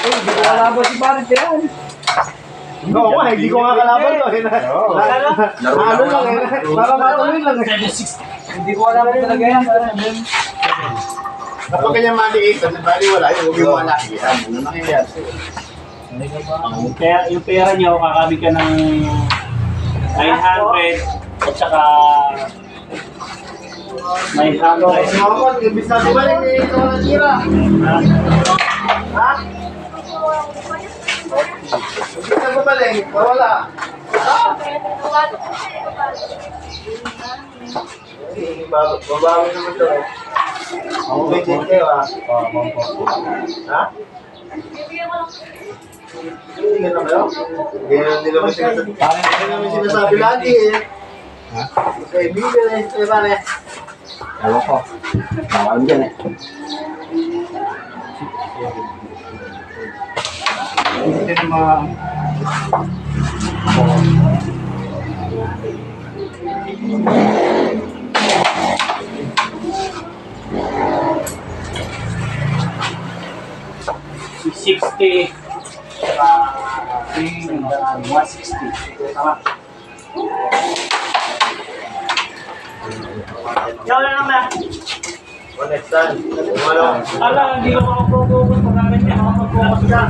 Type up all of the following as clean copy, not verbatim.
Hindi ko kalaban si Parit yan. Oo, hindi ko nga kalaban to. Ano lang eh. Para matuloy lang eh. Hindi ko kalaban talaga yan. Kapag kanya maliit, kasi bali wala yun. Huwag yung malaki. Ano nangyayari? Yung pera niyo, kakabi ka ng 900 at saka 900. Ako, ibig na bumalik eh. Ito ang natira. Ha? Ibig na bumalik. Wala. Babawi naman ito eh. Ako may check kayo ah. Ha? Hindi ka na kayo? Hindi naman sinasabi lagi eh. Ha? Kaibigan eh. Kaya pare. Ewan ko. Bawal dyan eh. Hindi na mga... $60 saka 160. Tama. Ikaw na lang na. Next time. Wala. Ala, hindi ko makapag-focus pag namin niya. Makapag-focus ka.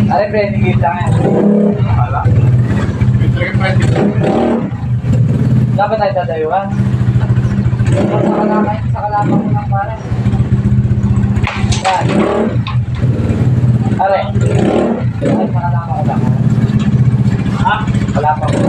Ay, pre, higit lang yan. Wala. Dapat tayo dadayuan. Sa kalaman ko ng pare. Yan. Are. Ay, sa kalaman ko lang. Ha? Kalaman ko.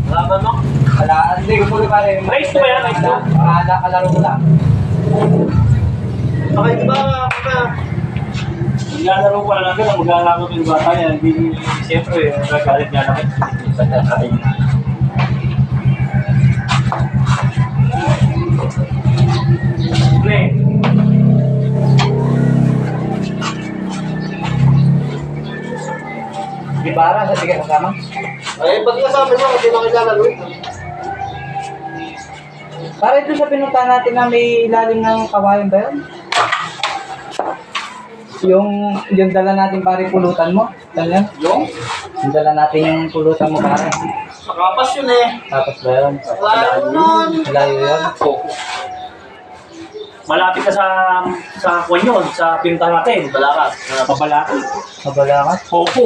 Laban mo? Hindi ko puli pare. Race to ba yan? Race to? Kalaro ko lang. Okay, di ba ako na? Maglalaro ko na lang din. Maglalaro ko yung bata niya. Hindi, siyempre, nagagalit niya naman. Play. Di bara, sa tiga kasama. Ay, pati kasama niya, hindi na kailangan ito. Para ito sa pinuntahan natin na may ilalim ng kawayan ba yun? Yung dala natin pare pulutan mo. Ganyan? Yung? Yung dala natin yung pulutan mo pare. Sa kapas yun eh. Tapos ba yun? Layo nun. Layo yun? Malapit ka sa kwan yun, sa pinuntahan natin. Balakat. Pabalakat. Mabalakas? Opo.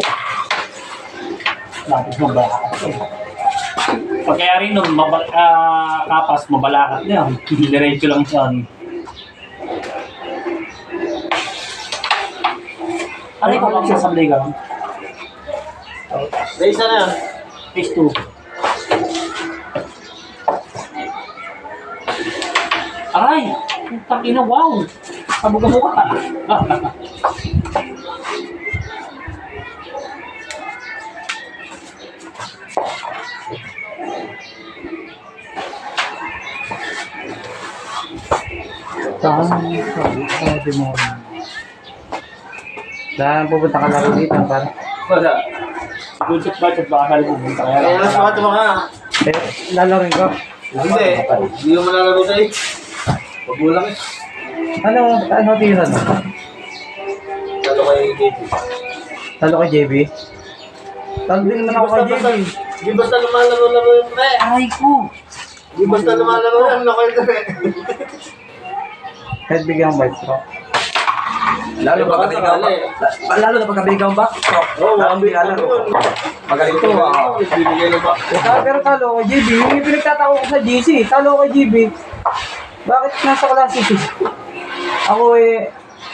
Lapit ng balakat. Pagkaya rin nun, kapas, mabalakat niya. Diretso lang siya. Ano yung lang siya sa playground? Race na yan. Phase 2. Aray! Putang ina, wow! Kabuga mo ka. Sabi mo. Saan pupunta ka laro dito? Para? Wala. Good shot ba? Baka kali pumunta kaya Kaya lang. lang sa mga. Lalaroin ko. Hindi. Hindi mo malalaro tayo. Pag ulang eh. Ano tira mo? Talo kay JB. Talo kay JB? Talo din naman ako kay JB. Di basta lumalaro-laro yun pre. Aray ko! Di basta lumalaro yun. Ako yun pre. Kahit bigyan ng bike ko. Lalo na pagkabili ka ba? Oo, Lalo magaling nilalaro. Magaling to. Bibigay na ba? Pero talo ko kay JB. Yung pinagtatako ko sa GC. Talo ko kay JB. Bakit nasa klase C? Ako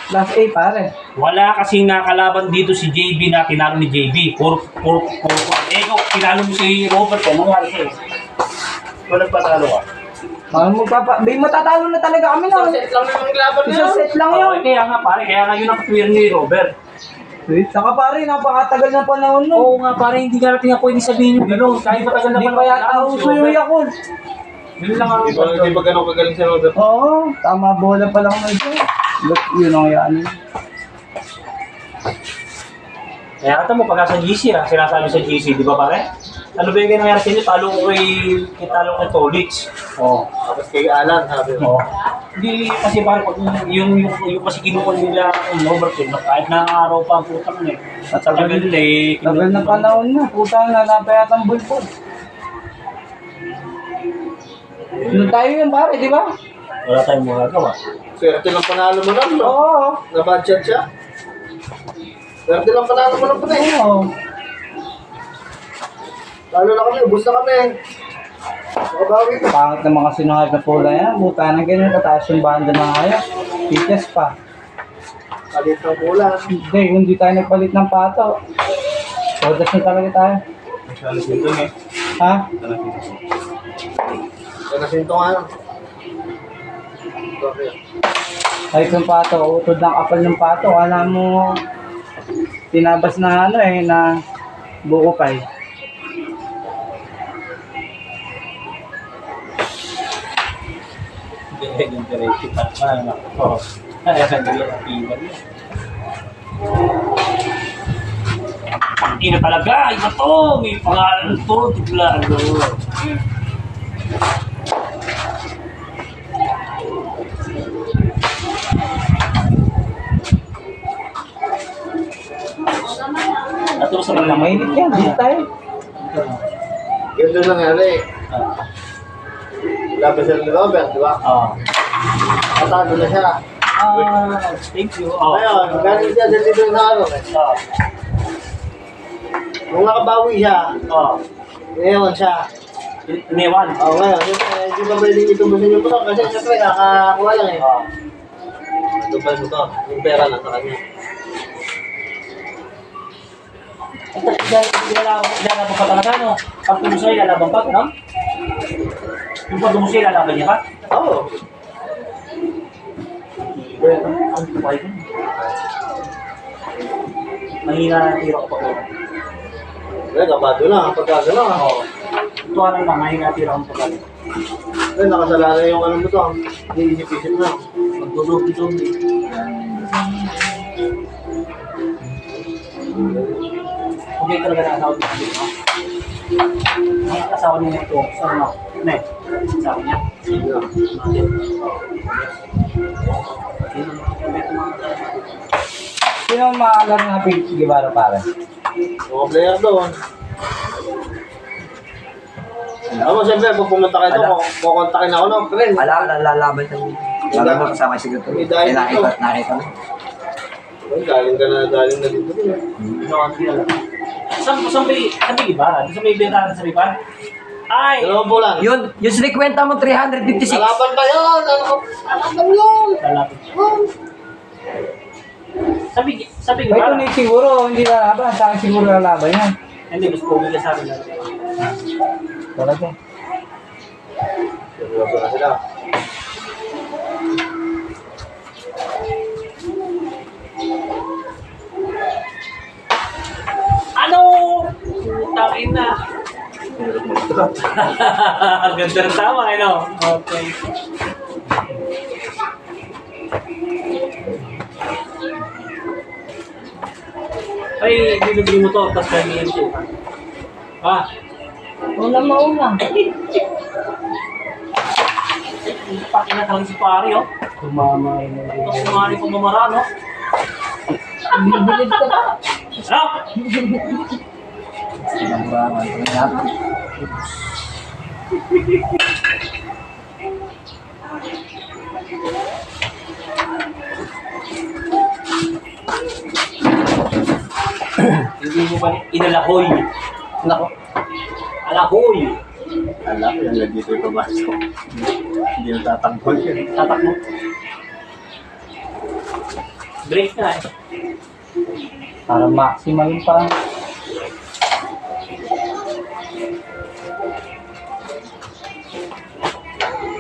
class A pare. Wala kasing nakalaban dito si JB na tinalo ni JB. Ikaw, tinalo mo si Robert. Ano nangyari sa'yo? Kung nagpatalo ka? May matatalo na talaga kami na. Set lang naman yung laban Isang set lang yun. Kaya nga pare, kaya nga yun ang clear ni Robert. Saka pare, napakatagal ng panahon nun. Oo nga pare, hindi ka natin nga pwede sabihin yung gano'n. Kahit matagal na Hindi pa yata uso yung Yakult. Yun lang ang Di ba ganun kagaling si Robert? Oo, tama bola pa lang na ito. Look, yun ang yan. Kaya ata mo, pagka sa GC sinasabi sa GC, di ba pare? Ano ba yung nangyari sa inyo? Talo ko kay Tolits. Oh. Tapos kay Alan, sabi mo. Oh. Hindi kasi pare, pag yung kasi kinukuha nila yung overtime, kahit na araw pa ang putang eh. Tagal nila eh. Tagal na panahon na. Puta na, napayatang bulpon. Nung tayo yun pare, di ba? Wala tayong magagawa. Swerte lang panalo mo lang, no? Oo. Na-budget siya. Swerte lang panalo mo lang po na eh. Oo. Lalo na kami, ubus na kami. Makabawi ka. Pangit na mga sinungalit na pula yan. Buta na ganyan, kataas yung banda ng kaya. Tikas pa. Kalit ng kulang. Hindi, hindi tayo nagpalit ng pato. Todas na talaga tayo. Alas nito eh. Ha? Kanasin to nga. Okay. Ay, yung pato, utod ng kapal ng pato. Alam mo, tinabas na ano eh, na buko pa eh. Yung diretso pa. Oo. Ay, hindi yung piwan niya. Ina talaga, iba to. May pangalan to. Tiglado. Naturo sa mga Mainit yan, dito tayo. Yun doon nangyari. Laban siya ng Robert, di ba? Natalo na siya. Thank you. Oh. Ngayon, galing siya dito sa ano. Nung nakabawi siya, ngayon siya. Inewan. Ngayon, hindi ba pwedeng itubusin yung motor? Kasi siyempre, kakakuha lang eh. Ito pa yung motor. Yung pera lang sa kanya. Lalaban pa talaga, no? Pag tumusay, lalaban pa, no? Yung pag tumusay, lalaban niya pa? Oo. Ang tuway ko. Mahina na tiro ko pa ko. Kapado na, pagkaga na. Oo. Tuwa lang lang, mahina na tiro ko pa ko. Nakasala na yung ano mo to. Hindi isip-isip na. Magdudog-dog. Okay talaga na asawa niya. Ang asawa niya ito. Saan na? Ano eh? Asawa niya? Sino ang maalam ng Happy Guevara pare? Mga player doon. Ako siyempre, pag pumunta kayo doon, kukontakin ako no. Friend. Wala ka na lalaban sa lalo mo kasama si Gato. May dahil dito. Nakita mo. Galing na dito. Saan ba iba? Saan ba ibenta sa iba? Ay! Dalawang bulan. Yung sinikwenta mo 356. Alaban ba yun? Alaban yun! Lalapit. Sabi May ba? tunay siguro, hindi lalaban. Sa akin siguro lalaban yan. Hindi, gusto ko bigla sa akin. Talaga. Seryoso na sila. Ano? Putangin na. Ang ganda ng tama, ano? Okay. Ay, binibili mo to, tapos kaya niyan siya. Ah, Mauna. pakinatang si pari, oh. Tumama yun. Tapos sumari kong mamara, no? Bibilid ka na. Ano? Hindi mo ba inalahoy? Nako. Alahoy! Alam ko yung dito yung pabasok. Hindi na tatanggol yun. Tatak mo. Break na eh. Para maximal pa.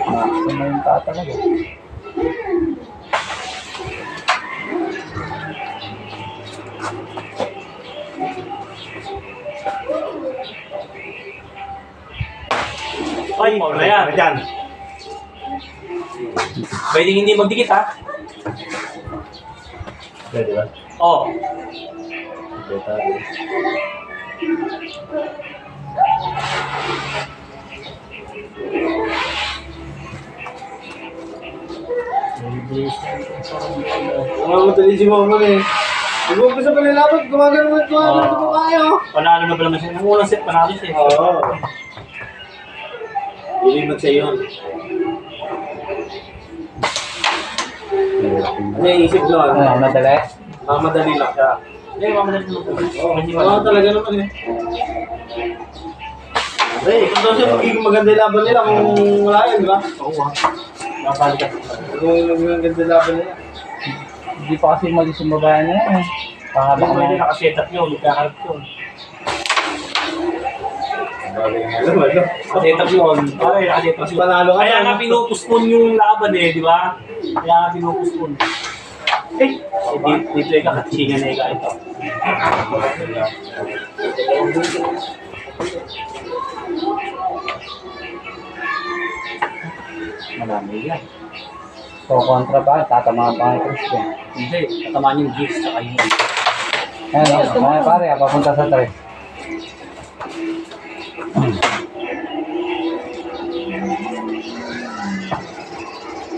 Maximal pa talaga. Ay, na yan. Diyan. Pwedeng hindi magdikit ha. Pwede ba? Oh. Madali si Mama eh. Nag-umpisa pa nilaban, gumagano sa mukha niyo. Panalo na ba naman siya? Ang unang set, panalo siya. Oo. Hiling mag-sayon. Ano yung isip nun? Madali. Madali lang siya. Hindi, mamadali naman. Oo, talaga naman eh. Hey, kung daw siya magiging maganda yung laban nila kung wala yun, di ba? Oo, ha. Mapali ka. Kung maganda yung laban nila. Hindi pa kasi mali sa babae niya eh. Baka Baka baka may nakaset up yun, nagkakarap yun. Nakaset up yun. Pare, nakaset up yun. Panalo ka Kaya na. nga pinupuspon yung laban eh, di ba? Kaya nga pinupuspon. Dito yung kakatsingan na ito. Marami yan. So, kontra pa, tatamaan pa ang Christian. Hindi, tatamaan yung Giggs tsaka yung... Ayan, mga pare, papunta sa 3.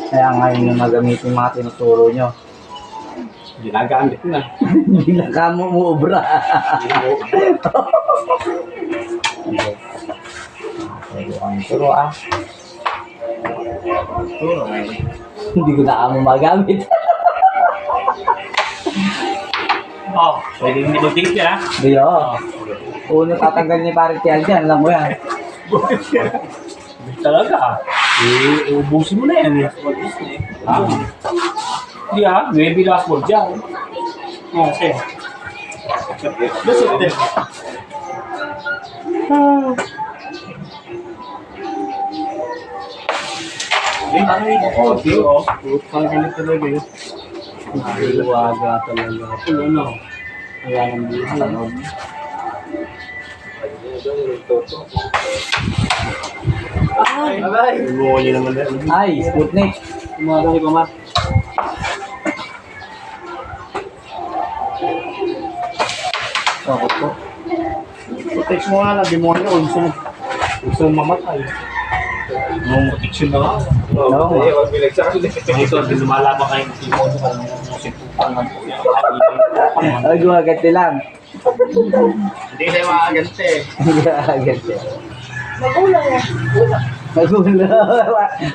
Kaya ngayon yung magamitin mga tinuturo nyo. Ginagamit na. Hindi na kamo muubra. Turo ah. Turo nga yun. Hindi ko na kamo magamit. Oh, pwede hindi mag-tingit yan ha? Hindi oh. Uno tatanggal ni pare Tial dyan, alam mo yan. Talaga. Ubusin mo na yan eh. Hindi ha, maybe last word dyan. Okay. Lusot din. Okay. Pangkilit talaga yun. Iwaga talaga. Ano? Kaya nang buhay. Ay, Sputnik. Umaga si Pamar. Bakit po? Text mo nga lang, demonyo. Gusto mo mamatay. Nung protection na nga. Oo nga. Ito, lumalaban kayo ng demonyo. Sipupan ng Ay, gumagante lang. Hindi na yung mga ganti. Hindi gumagante. Magulang.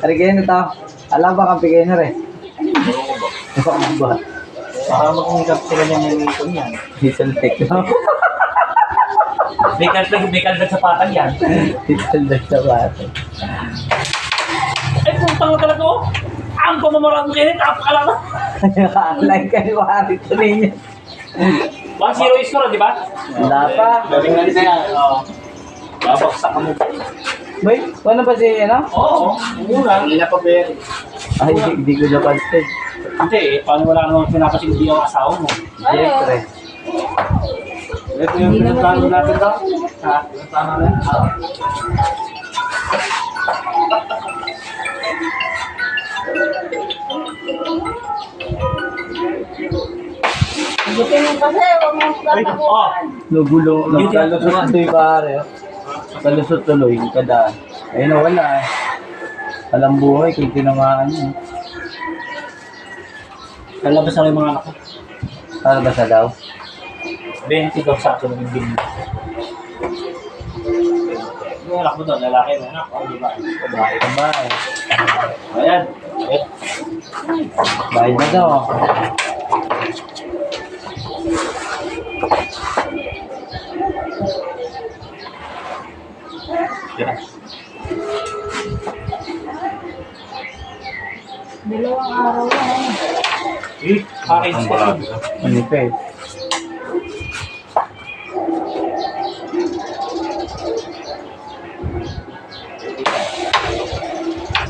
Ari kayo na tao. Alam ba kampi kayo na rin? Ano ba? Para mag-ungkap sila ng ito niyan. Diesel tech no? May kaldag sa patag yan. Diesel tech sa bata. Ay, puntang na talaga oh. Ang pamamarang mo kayo, tapakalang na. Like kayo, wari ito ninyo. 1-0 score, di ba? Wala pa. Galing na yan. Babaksak ka mo. Boy, ano ba si, ano? Oo, yung una. Hindi na pa pwede. Ay, hindi ko napansin. Hindi eh, paano wala namang pinapasigdi ang asawa mo? Siyempre. Ito yung pinagplano natin daw. Ha? Pinagplano natin? Buti mo kasi, huwag mo tatakuan. Nagulong, nagkalusot tuloy pare. Kalusot tuloy, kada. Ayun na wala eh. Alam buhay, kung tinamaan niya. Lalabas na yung mga anak ko. Ano ba sa daw? 20 daw sa akin ng bilhin. Yung anak mo doon, lalaki mo anak. O, di ba? Bahay ka ba eh. Ayan. Bahay na daw. Yeah. Dalawang araw na Package ko lang. Manipis.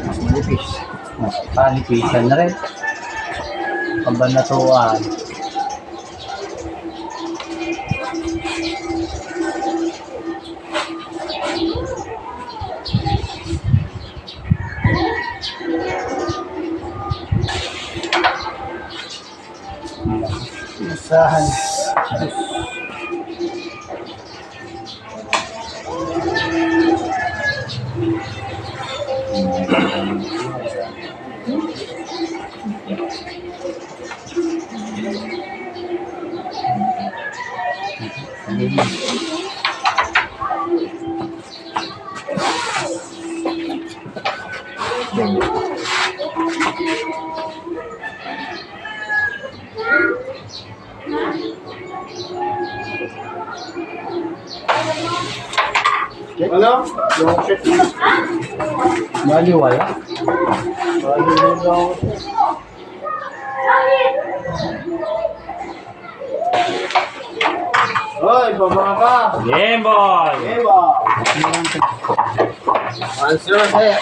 Mas manipis. Mas panipisan na rin. Kabanatuan. Isahan. Ano? Yung shit. Bali wala. Hoy, bababa ka. Game boy! Eba. Answer, eh.